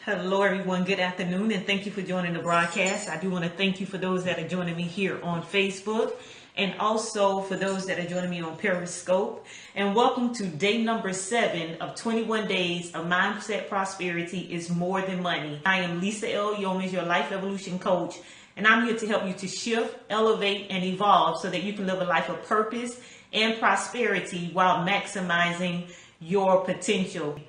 Hello, everyone. Good afternoon, and thank you for joining the broadcast. I do want to thank you for those that are joining me here on Facebook, and also for those that are joining me on Periscope. And welcome to day number 7 of 21 days of Mindset Prosperity is More Than Money. I am Lisa L. Yeomans, your life evolution coach, and I'm here to help you to shift, elevate, and evolve so that you can live a life of purpose and prosperity while maximizing your potential.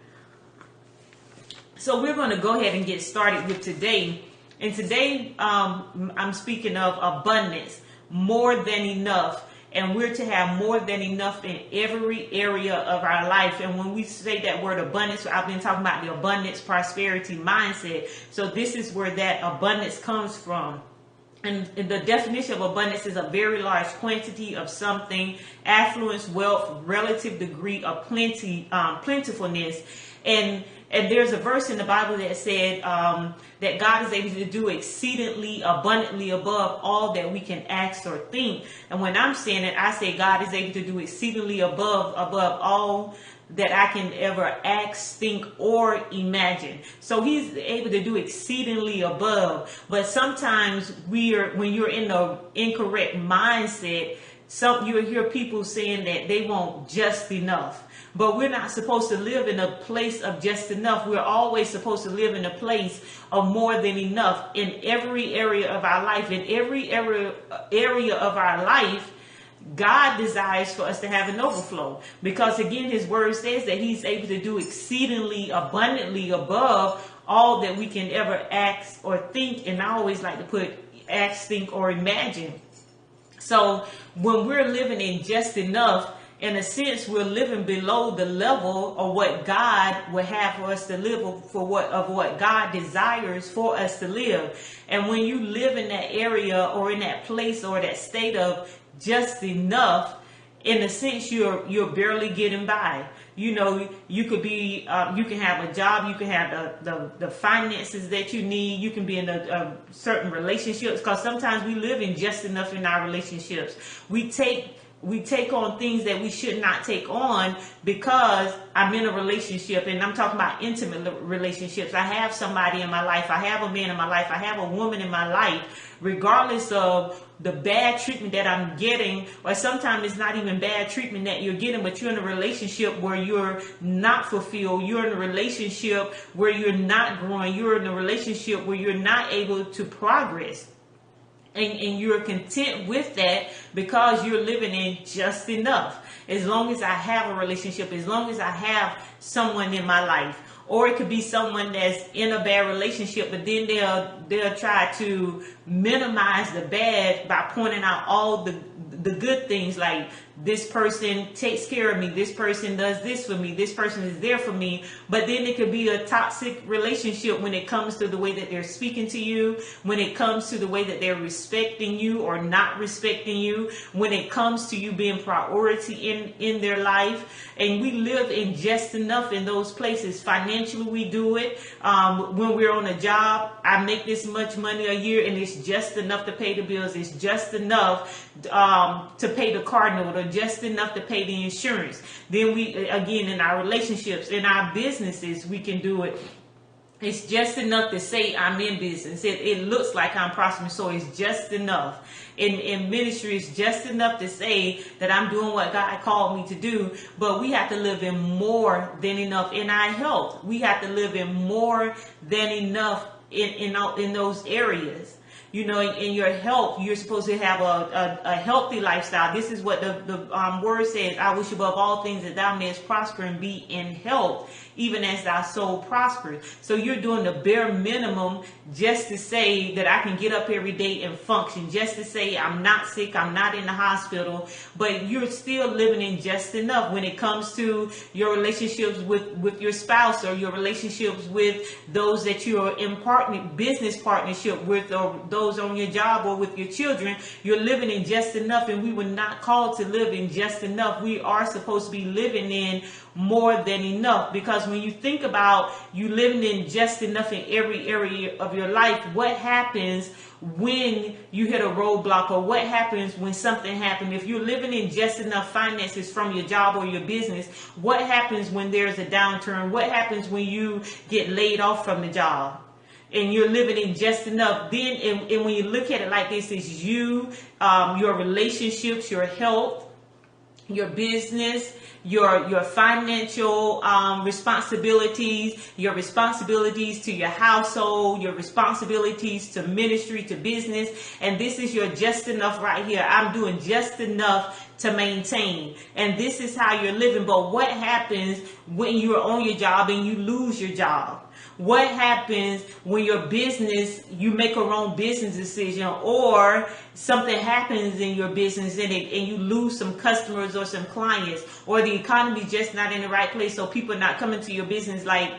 So we're going to go ahead and get started with today. And today I'm speaking of abundance, more than enough. And we're to have more than enough in every area of our life. And when we say that word abundance, I've been talking about the abundance, prosperity mindset. So this is where that abundance comes from. And the definition of abundance is a very large quantity of something, affluence, wealth, relative degree of plentifulness. And there's a verse in the Bible that said that God is able to do exceedingly abundantly above all that we can ask or think. And when I'm saying it, I say God is able to do exceedingly above all that I can ever ask, think, or imagine. So he's able to do exceedingly above. But sometimes when you're in the incorrect mindset, you'll hear people saying that they want just enough. But we're not supposed to live in a place of just enough. We're always supposed to live in a place of more than enough in every area of our life. In every area of our life, God desires for us to have an overflow, because again, his word says that he's able to do exceedingly abundantly above all that we can ever ask or think. And I always like to put ask, think, or imagine. So when we're living in just enough, in a sense, we're living below the level of what God would have for us to live, of what God desires for us to live. And when you live in that area or in that place or that state of just enough, in a sense, you're barely getting by. You know, you could be, you can have a job, you can have the finances that you need, you can be in a certain relationships, because sometimes we live in just enough in our relationships. We take on things that we should not take on because I'm in a relationship, and I'm talking about intimate relationships. I have somebody in my life. I have a man in my life. I have a woman in my life, regardless of the bad treatment that I'm getting, or sometimes it's not even bad treatment that you're getting, but you're in a relationship where you're not fulfilled. You're in a relationship where you're not growing. You're in a relationship where you're not able to progress. And you're content with that because you're living in just enough. As long as I have a relationship, as long as I have someone in my life. Or it could be someone that's in a bad relationship, but then they'll try to minimize the bad by pointing out all the good things, like this person takes care of me, this person does this for me, this person is there for me. But then it could be a toxic relationship when it comes to the way that they're speaking to you, when it comes to the way that they're respecting you or not respecting you, when it comes to you being priority in their life. And we live in just enough in those places. Financially, we do it. When we're on a job, I make this much money a year, and it's just enough to pay the bills. It's just enough to pay the car note, or just enough to pay the insurance. Then we, again, in our relationships, in our businesses, we can do it. It's just enough to say I'm in business. It looks like I'm prosperous, so it's just enough. In ministry, it's just enough to say that I'm doing what God called me to do. But we have to live in more than enough. In our health, we have to live in more than enough in those areas. You know, in your health, you're supposed to have a healthy lifestyle. This is what the word says. I wish above all things that thou mayest prosper and be in health, even as thy soul prospers. So you're doing the bare minimum just to say that I can get up every day and function, just to say I'm not sick, I'm not in the hospital, but you're still living in just enough when it comes to your relationships with your spouse, or your relationships with those that you're in business partnership with, or those those on your job or with your children, you're living in just enough, and we were not called to live in just enough. We are supposed to be living in more than enough, because when you think about you living in just enough in every area of your life, what happens when you hit a roadblock, or what happens when something happens? If you're living in just enough finances from your job or your business, what happens when there's a downturn? What happens when you get laid off from the job and you're living in just enough? Then, and when you look at it like this, it's you, your relationships, your health, your business, your financial responsibilities, your responsibilities to your household, your responsibilities to ministry, to business. And this is your just enough right here. I'm doing just enough to maintain. And this is how you're living. But what happens when you're on your job and you lose your job? What happens when your business, you make a wrong business decision, or something happens in your business and you lose some customers or some clients, or the economy just not in the right place, so people are not coming to your business like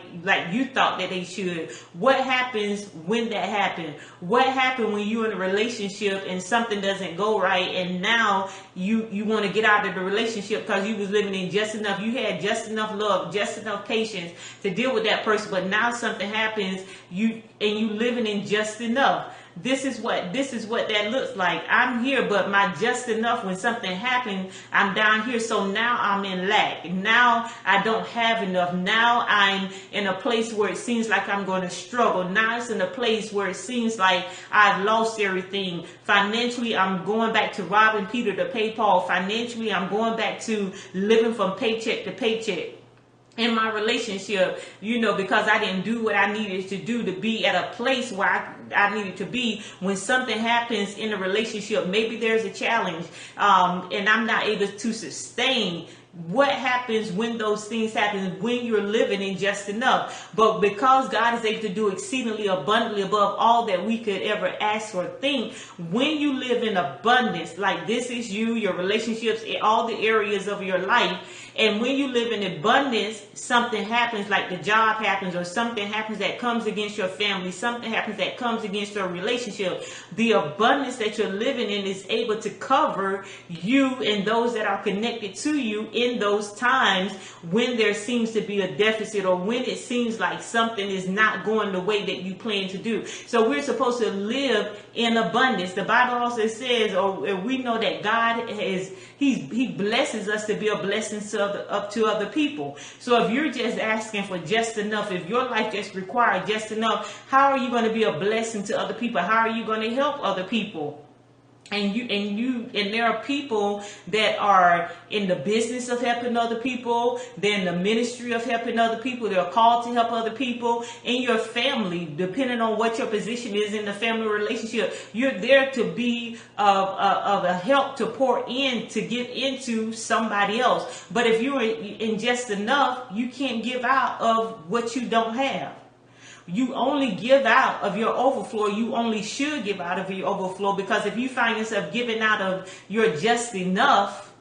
you thought that they should? What happens when that happens? What happens when you're in a relationship and something doesn't go right, and now you want to get out of the relationship because you was living in just enough? You had just enough love, just enough patience to deal with that person, but now something happens, you living in just enough. This is what that looks like. I'm here, but my just enough, when something happens, I'm down here. So now I'm in lack. Now I don't have enough. Now I'm in a place where it seems like I'm going to struggle. Now it's in a place where it seems like I've lost everything. Financially, I'm going back to robbing Peter to pay Paul. Financially, I'm going back to living from paycheck to paycheck. In my relationship, because I didn't do what I needed to do to be at a place where I needed to be. When something happens in a relationship, maybe there's a challenge, and I'm not able to sustain. What happens when those things happen, when you're living in just enough? But because God is able to do exceedingly abundantly above all that we could ever ask or think, when you live in abundance, like this is you, your relationships, in all the areas of your life, and when you live in abundance, something happens, like the job happens, or something happens that comes against your family, something happens that comes against your relationship. The abundance that you're living in is able to cover you and those that are connected to you in those times when there seems to be a deficit, or when it seems like something is not going the way that you plan to do. So we're supposed to live in abundance. The Bible also says, or we know that God He blesses us to be a blessing up to other people. So if you're just asking for just enough, if your life just requires just enough, how are you going to be a blessing to other people? How are you going to help other people? And there are people that are in the business of helping other people. They're in the ministry of helping other people. They're called to help other people. In your family, depending on what your position is in the family relationship, you're there to be of a help, to pour in, to give into somebody else. But if you're in just enough, you can't give out of what you don't have. You only give out of your overflow. You only should give out of your overflow, because if you find yourself giving out of your just enough,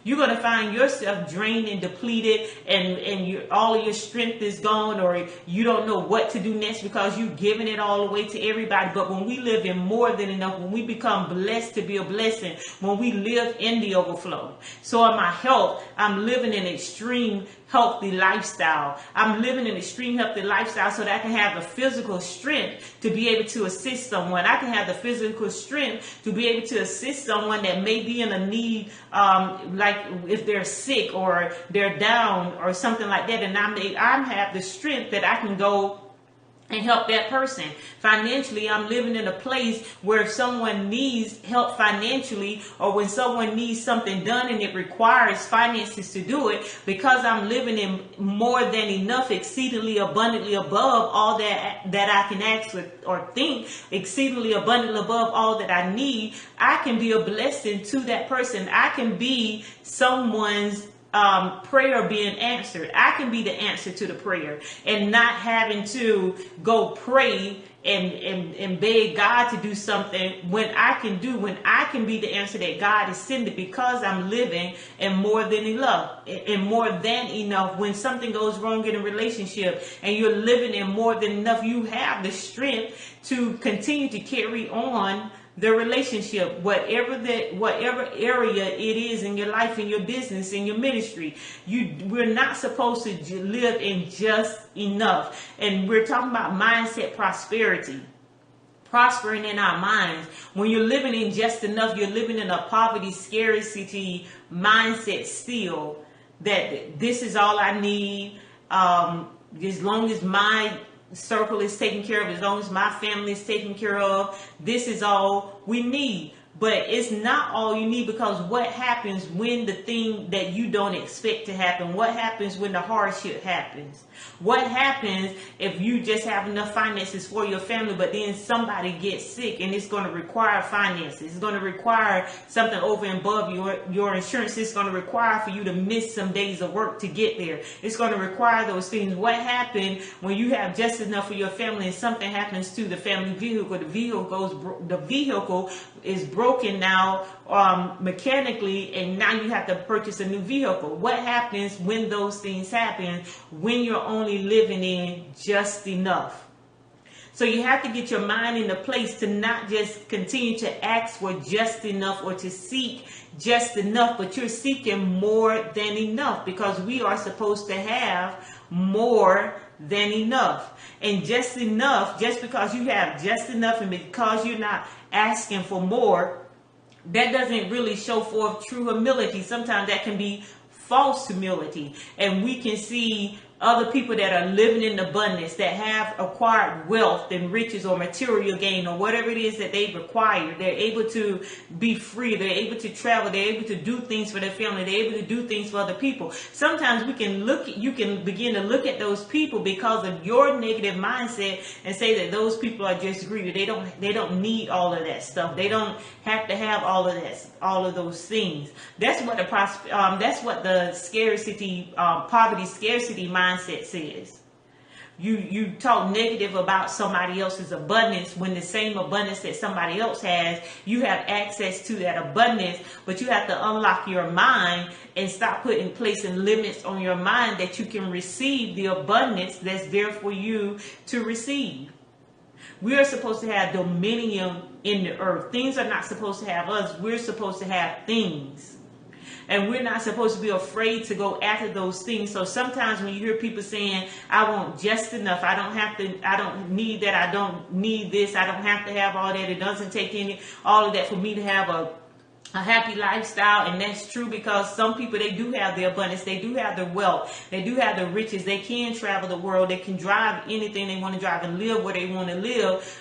you're going to find yourself drained and depleted, and all of your strength is gone, or you don't know what to do next because you're giving it all away to everybody. But when we live in more than enough, when we become blessed to be a blessing, when we live in the overflow. So in my health, I'm living an extreme healthy lifestyle. I'm living an extreme healthy lifestyle so that I can have the physical strength to be able to assist someone. I can have the physical strength to be able to assist someone that may be in a need, like if they're sick or they're down or something like that, and I have the strength that I can go and help that person. Financially, I'm living in a place where if someone needs help financially, or when someone needs something done and it requires finances to do it, because I'm living in more than enough, exceedingly abundantly above all that I can ask or think, exceedingly abundantly above all that I need, I can be a blessing to that person. I can be someone's prayer being answered. I can be the answer to the prayer, and not having to go pray and beg God to do something when I can be the answer that God is sending, because I'm living in more than enough. When something goes wrong in a relationship and you're living in more than enough, you have the strength to continue to carry on the relationship, whatever area it is in your life, in your business, in your ministry. We're not supposed to live in just enough. And we're talking about mindset prosperity. Prospering in our minds. When you're living in just enough, you're living in a poverty, scarcity mindset still, that this is all I need. As long as my circle is taken care of, as long as my family is taken care of, this is all we need. But it's not all you need, because what happens when the thing that you don't expect to happen? What happens when the hardship happens? What happens if you just have enough finances for your family, but then somebody gets sick and it's going to require finances? It's going to require something over and above your insurance. It's going to require for you to miss some days of work to get there. It's going to require those things. What happens when you have just enough for your family and something happens to the family vehicle? The vehicle is broken now mechanically, and now you have to purchase a new vehicle. What happens when those things happen, when you're only living in just enough? So you have to get your mind in a place to not just continue to ask for just enough or to seek just enough, but you're seeking more than enough, because we are supposed to have more than enough. And just enough, just because you have just enough and because you're not asking for more, that doesn't really show forth true humility. Sometimes that can be false humility. And we can see other people that are living in abundance, that have acquired wealth and riches or material gain or whatever it is that they've acquired. They're able to be free. They're able to travel. They're able to do things for their family. They're able to do things for other people. Sometimes you can begin to look at those people because of your negative mindset and say that those people are just greedy. They don't need all of that stuff. They don't have to have all of those things. That's what the scarcity, poverty scarcity mindset says. You talk negative about somebody else's abundance, when the same abundance that somebody else has, you have access to that abundance, but you have to unlock your mind and stop placing limits on your mind that you can receive the abundance that's there for you to receive. We are supposed to have dominion in the earth. Things are not supposed to have us. We're supposed to have things. And we're not supposed to be afraid to go after those things. So sometimes when you hear people saying, I want just enough, I don't need that, I don't need this, I don't have to have all that, it doesn't take all of that for me to have a happy lifestyle. And that's true, because some people, they do have the abundance, they do have the wealth, they do have the riches, they can travel the world, they can drive anything they want to drive and live where they want to live,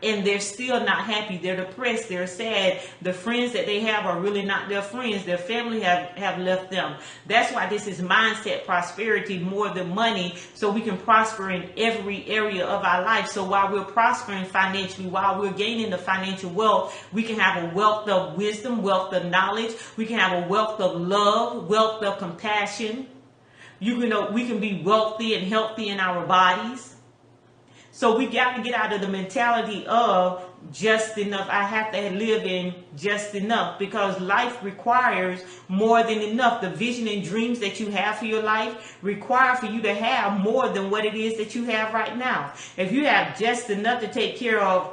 and they're still not happy. They're depressed, they're sad. The friends that they have are really not their friends. Their family have left them. That's why this is mindset prosperity more than money, so we can prosper in every area of our life. So while we're prospering financially, while we're gaining the financial wealth, we can have a wealth of wisdom, wealth of knowledge. We can have a wealth of love, wealth of compassion. We can be wealthy and healthy in our bodies. So we got to get out of the mentality of just enough. I have to live in just enough, because life requires more than enough. The vision and dreams that you have for your life require for you to have more than what it is that you have right now. If you have just enough to take care of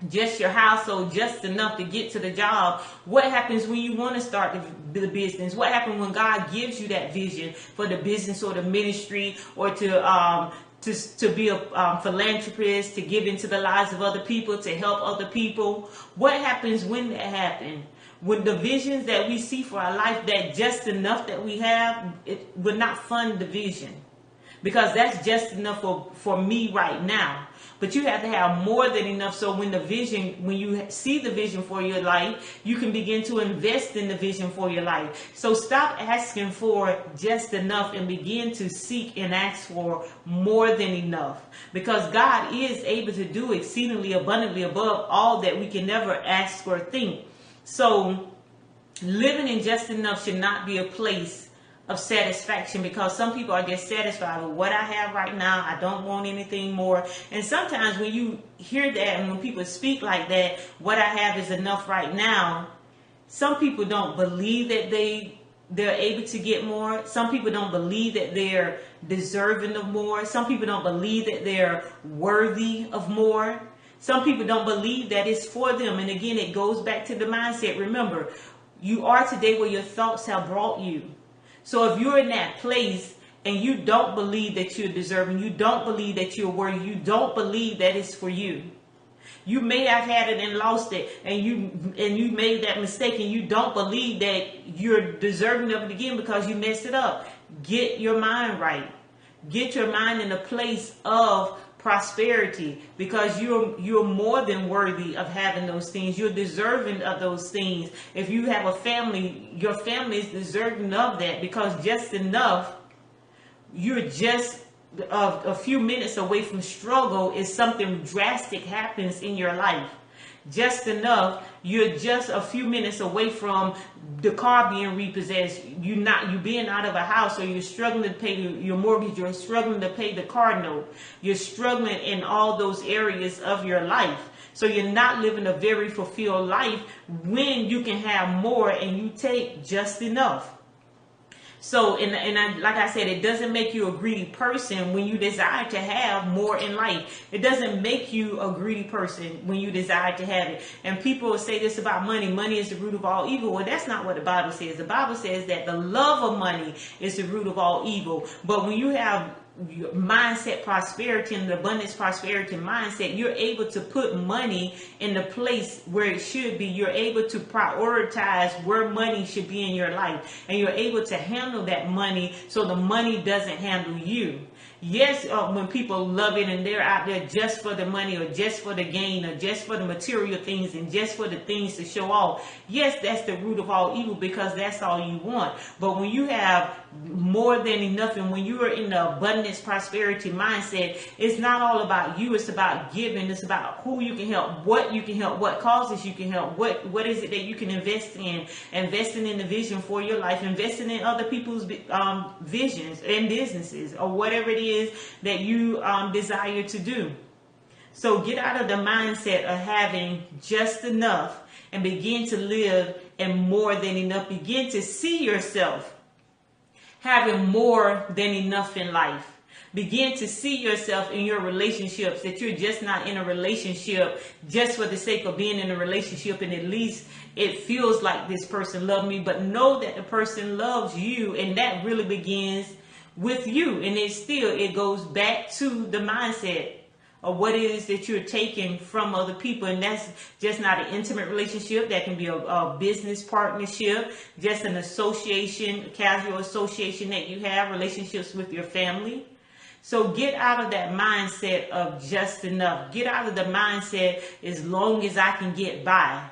just your household, just enough to get to the job, what happens when you want to start the business? What happens when God gives you that vision for the business or the ministry, or to be a philanthropist, to give into the lives of other people, to help other people? What happens when that happens? When the visions that we see for our life, that just enough that we have, it would not fund the vision, because that's just enough for me right now. But you have to have more than enough, so when you see the vision for your life, you can begin to invest in the vision for your life. So stop asking for just enough and begin to seek and ask for more than enough, because God is able to do exceedingly abundantly above all that we can never ask or think. So living in just enough should not be a place of satisfaction, because some people are just satisfied with what I have right now. I don't want anything more. And sometimes when you hear that and when people speak like that, what I have is enough right now, some people don't believe that they're able to get more. Some people don't believe that they're deserving of more. Some people don't believe that they're worthy of more. Some people don't believe that it's for them. And again, it goes back to the mindset. Remember, you are today where your thoughts have brought you. So if you're in that place and you don't believe that you're deserving, you don't believe that you're worthy, you don't believe that it's for you. You may have had it and lost it, and you made that mistake, and you don't believe that you're deserving of it again because you messed it up. Get your mind right. Get your mind in a place of prosperity, because you're more than worthy of having those things. You're deserving of those things. If you have a family, your family is deserving of that, because just enough, you're just a few minutes away from struggle if something drastic happens in your life. Just enough, you're just a few minutes away from the car being repossessed. You being out of a house, or you're struggling to pay your mortgage, you're struggling to pay the car note. You're struggling in all those areas of your life. So you're not living a very fulfilled life when you can have more and you take just enough. So, like I said, it doesn't make you a greedy person when you desire to have more in life. It doesn't make you a greedy person when you desire to have it. And people will say this about money. Money is the root of all evil. Well, that's not what the Bible says. The Bible says that the love of money is the root of all evil. But when you have your mindset prosperity and the abundance prosperity mindset, you're able to put money in the place where it should be. You're able to prioritize where money should be in your life, and you're able to handle that money so the money doesn't handle you. Yes, when people love it and they're out there just for the money, or just for the gain, or just for the material things, and just for the things to show off, yes, that's the root of all evil, because that's all you want. But when you have more than enough, and when you are in the abundance prosperity mindset, it's not all about you. It's about giving. It's about who you can help, what you can help, what causes you can help, what is it that you can invest in. Investing in the vision for your life, investing in other people's visions and businesses, or whatever it is that you desire to do. So get out of the mindset of having just enough and begin to live in more than enough. Begin to see yourself having more than enough in life. Begin to see yourself in your relationships, that you're just not in a relationship just for the sake of being in a relationship, and at least it feels like this person loves me, but know that the person loves you, and that really begins with you. And it goes back to the mindset of what it is that you're taking from other people. And that's just not an intimate relationship. That can be a business partnership, just an association, a casual association that you have, relationships with your family. So get out of that mindset of just enough. Get out of the mindset, as long as I can get by.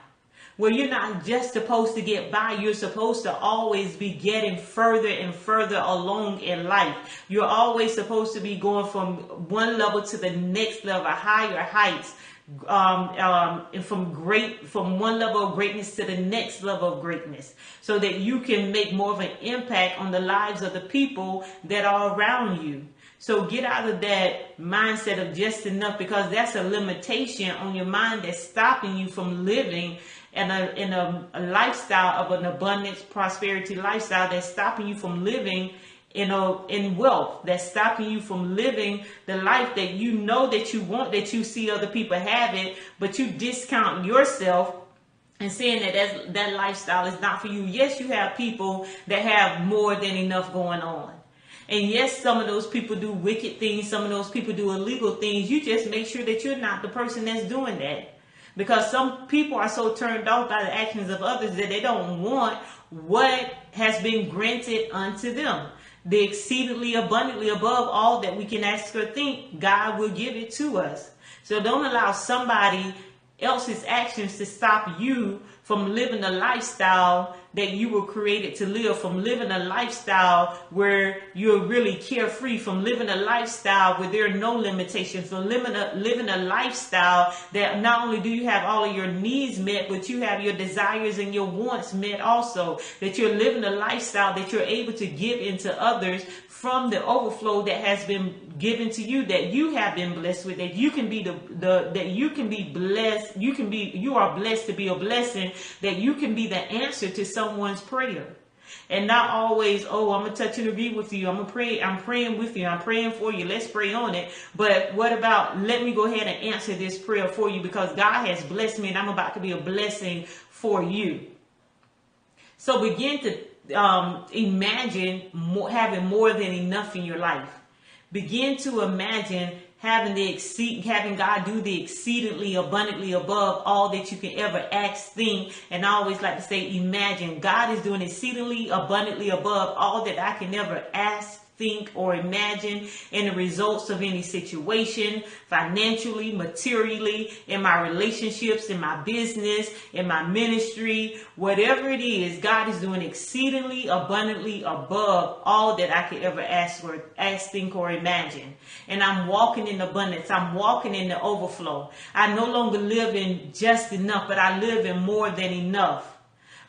Well, you're not just supposed to get by. You're supposed to always be getting further and further along in life. You're always supposed to be going from one level to the next level, higher heights, and from one level of greatness to the next level of greatness, so that you can make more of an impact on the lives of the people that are around you. So get out of that mindset of just enough, because that's a limitation on your mind that's stopping you from living in a lifestyle of an abundance, prosperity lifestyle, that's stopping you from living in wealth, that's stopping you from living the life that you know that you want, that you see other people have it, but you discount yourself and saying that lifestyle is not for you. Yes, you have people that have more than enough going on. And yes, some of those people do wicked things. Some of those people do illegal things. You just make sure that you're not the person that's doing that. Because some people are so turned off by the actions of others that they don't want what has been granted unto them. The exceedingly abundantly above all that we can ask or think, God will give it to us. So don't allow somebody else's actions to stop you from living a lifestyle that you were created to live, from living a lifestyle where you're really carefree, from living a lifestyle where there are no limitations, from living a lifestyle that not only do you have all of your needs met, but you have your desires and your wants met also, that you're living a lifestyle that you're able to give into others from the overflow that has been given to you, that you have been blessed with, that you can be that you can be blessed, you are blessed to be a blessing, that you can be the answer to someone's prayer. And not always, oh, I'm gonna touch and agree with you, I'm praying with you, I'm praying for you, let's pray on it. But what about, let me go ahead and answer this prayer for you, because God has blessed me and I'm about to be a blessing for you. So begin to imagine having more than enough in your life. Begin to imagine having God do the exceedingly abundantly above all that you can ever ask, think. And I always like to say, imagine. God is doing exceedingly abundantly above all that I can ever ask, think, or imagine in the results of any situation, financially, materially, in my relationships, in my business, in my ministry, whatever it is. God is doing exceedingly abundantly above all that I could ever ask, think, or imagine. And I'm walking in abundance. I'm walking in the overflow. I no longer live in just enough, but I live in more than enough.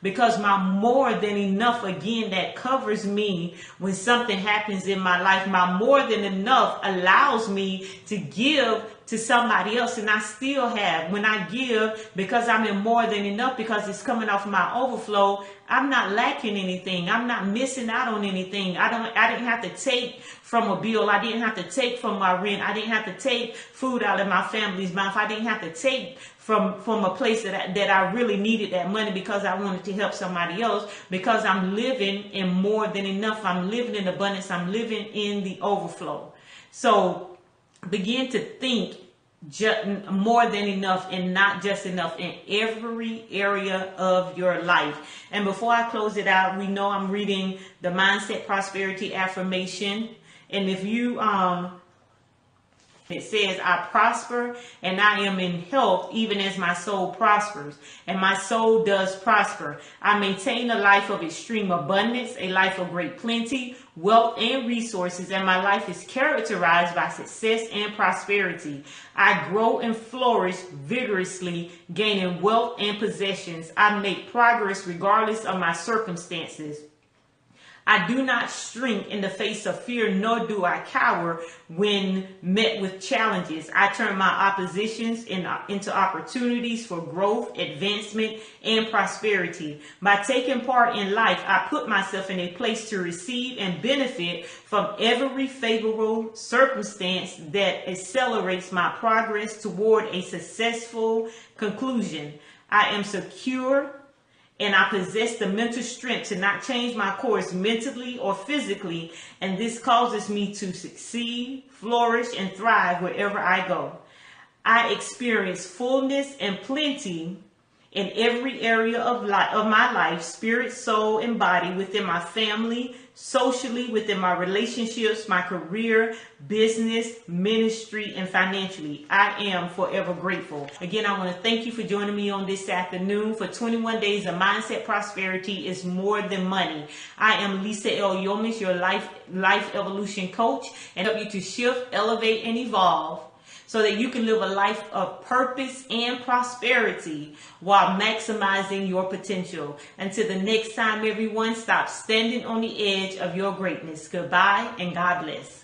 Because my more than enough, again, that covers me when something happens in my life. My more than enough allows me to give to somebody else. And I still have. When I give, because I'm in more than enough, because it's coming off my overflow, I'm not lacking anything. I'm not missing out on anything. I didn't have to take from a bill. I didn't have to take from my rent. I didn't have to take food out of my family's mouth. I didn't have to take from a place that I really needed that money because I wanted to help somebody else, because I'm living in more than enough. I'm living in abundance. I'm living in the overflow. So begin to think more than enough and not just enough in every area of your life. And before I close it out, we know I'm reading the Mindset Prosperity Affirmation. And if you it says, I prosper and I am in health even as my soul prospers. And my soul does prosper. I maintain a life of extreme abundance, a life of great plenty, wealth, and resources. And my life is characterized by success and prosperity. I grow and flourish vigorously, gaining wealth and possessions. I make progress regardless of my circumstances. I do not shrink in the face of fear, nor do I cower when met with challenges. I turn my oppositions into opportunities for growth, advancement, and prosperity. By taking part in life, I put myself in a place to receive and benefit from every favorable circumstance that accelerates my progress toward a successful conclusion. I am secure, and I possess the mental strength to not change my course mentally or physically. And this causes me to succeed, flourish, and thrive wherever I go. I experience fullness and plenty in every area of my life, spirit, soul, and body, within my family, socially, within my relationships, my career, business, ministry, and financially. I am forever grateful. Again, I want to thank you for joining me on this afternoon for 21 days of Mindset Prosperity is More Than Money. I am Lisa L. Yomis, your life evolution coach, and help you to shift, elevate, and evolve so that you can live a life of purpose and prosperity while maximizing your potential. Until the next time, everyone, stop standing on the edge of your greatness. Goodbye and God bless.